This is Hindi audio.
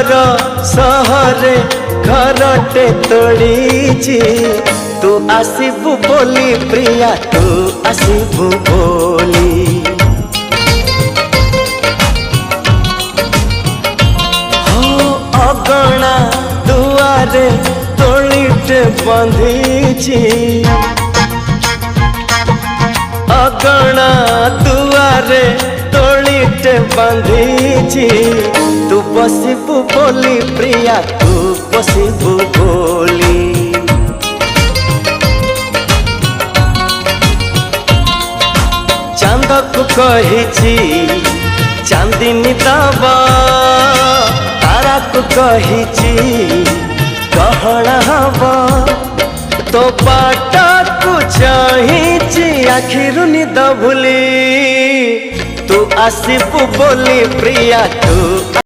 दूर सहरे घरटे तोड़ी तू आसबू बोली प्रिया तू आसबू बोली हो अगणा दुआरे तोड़ीटे बंधी अगणा दुआरे तोड़ीटे बंधी तू बसबू बोली प्रिया तू बसबू बोली चांद को कही चांदनी दबा तारा को कही गहना हवा तो बाटा को चाही आखिर निद भूली तू आसबू बोली प्रिया तू